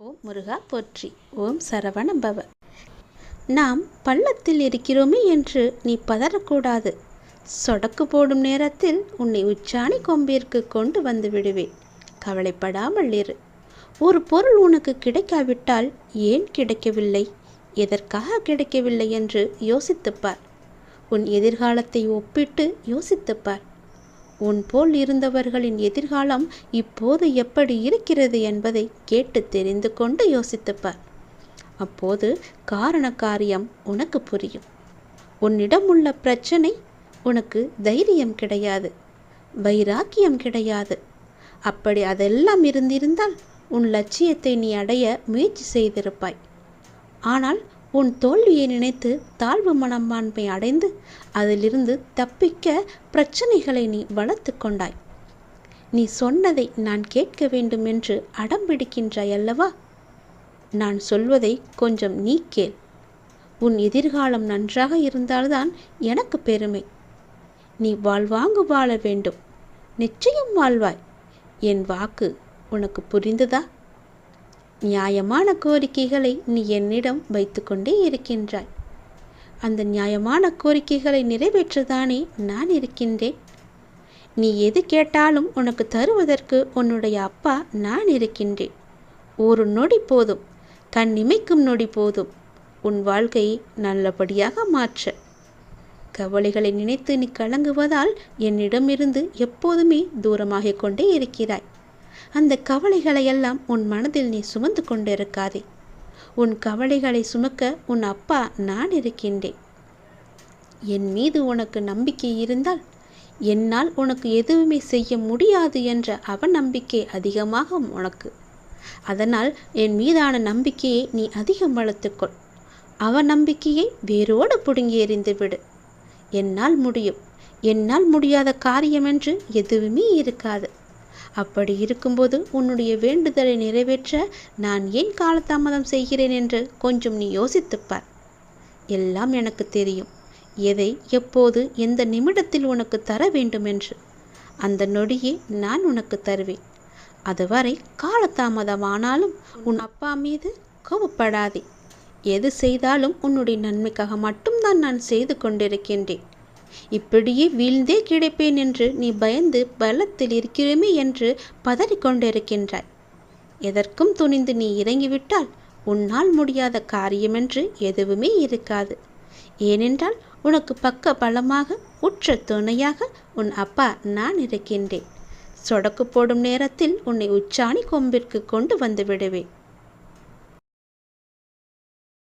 ஓம் முருகா போற்றி. ஓம் சரவண பவ. நாம் பள்ளத்தில் இருக்கிறோமே என்று நீ பதறக்கூடாது. சொடக்கு போடும் நேரத்தில் உன்னை உச்சாணி கொம்பிற்கு கொண்டு வந்து விடுவேன். கவலைப்படாமல் இரு. ஒரு பொருள் உனக்கு கிடைக்காவிட்டால் ஏன் கிடைக்கவில்லை, எதற்காக கிடைக்கவில்லை என்று யோசித்துப்பார். உன் எதிர்காலத்தை ஒப்பிட்டு யோசித்துப்பார். உன் போல் இருந்தவர்களின் எதிர்காலம் இப்போது எப்படி இருக்கிறது என்பதை கேட்டு தெரிந்து கொண்டு யோசித்துப்பார். அப்போது காரண காரியம் உனக்கு புரியும். உன்னிடம் உள்ள பிரச்சனை உனக்கு தைரியம் கிடையாது, வைராக்கியம் கிடையாது. அப்படி அதெல்லாம் இருந்திருந்தால் உன் லட்சியத்தை நீ அடைய முயற்சி செய்திருப்பாய். ஆனால் உன் தோல்வியை நினைத்து தாழ்வு மனப்பான்மை அடைந்து அதிலிருந்து தப்பிக்க பிரச்சனைகளை நீ வளர்த்து கொண்டாய். நீ சொன்னதை நான் கேட்க வேண்டும் என்று அடம் பிடிக்கின்றாய் அல்லவா? நான் சொல்வதை கொஞ்சம் நீ கேள். உன் எதிர்காலம் நன்றாக இருந்தால்தான் எனக்கு பெருமை. நீ வாழ்வாங்கு வாழ வேண்டும். நிச்சயம் வாழ்வாய். என் வாக்கு உனக்கு புரிந்ததா? நியாயமான கோரிக்கைகளை நீ என்னிடம் வைத்து கொண்டே இருக்கின்றாய். அந்த நியாயமான கோரிக்கைகளை நிறைவேற்றதானே நான் இருக்கின்றேன். நீ எது கேட்டாலும் உனக்கு தருவதற்கு உன்னுடைய அப்பா நான் இருக்கின்றேன். ஒரு நொடி போதும், கண் இமைக்கும் நொடி போதும் உன் வாழ்க்கையை நல்லபடியாக மாற்ற. கவலைகளை நினைத்து நீ கலங்குவதால் என்னிடமிருந்து எப்போதுமே தூரமாகிக் கொண்டே இருக்கிறாய். அந்த கவலைகளையெல்லாம் உன் மனதில் நீ சுமந்து கொண்டிருக்காதே. உன் கவலைகளை சுமக்க உன் அப்பா நான் இருக்கின்றேன். என் மீது உனக்கு நம்பிக்கை இருந்தால் என்னால் உனக்கு எதுவுமே செய்ய முடியாது என்ற அவநம்பிக்கை அதிகமாக உனக்கு. அதனால் என் மீதான நம்பிக்கையை நீ அதிகம் வளர்த்துக்கொள். அவநம்பிக்கையை வேரோடு பிடுங்கி எறிந்து விடு. என்னால் முடியும், என்னால் முடியாத காரியம் என்று எதுவுமே இருக்காது. அப்படி இருக்கும்போது உன்னுடைய வேண்டுதலை நிறைவேற்ற நான் ஏன் காலதாமதம் செய்கிறேன் என்று கொஞ்சம் நீ யோசித்துப்பார். எல்லாம் எனக்கு தெரியும், எதை எப்போது எந்த நிமிடத்தில் உனக்கு தர வேண்டும் என்று. அந்த நொடியே நான் உனக்கு தருவேன். அதுவரை காலதாமதமானாலும் உன் அப்பா மீது கோபப்படாதே. எது செய்தாலும் உன்னுடைய நன்மைக்காக மட்டும்தான் நான் செய்து கொண்டிருக்கின்றேன். இப்படியே வீழ்ந்தே கிடைப்பேன் என்று நீ பயந்து பலத்தில் இருக்கிறோமே என்று பதறிக்கொண்டிருக்கின்றாய். எதற்கும் துணிந்து நீ இறங்கிவிட்டால் உன்னால் முடியாத காரியமென்று எதுவுமே இருக்காது. ஏனென்றால் உனக்கு பக்க பலமாக உற்ற துணையாக உன் அப்பா நான் இருக்கின்றேன். சொடக்கு போடும் நேரத்தில் உன்னை உச்சாணி கொம்பிற்கு கொண்டு வந்து விடுவேன்.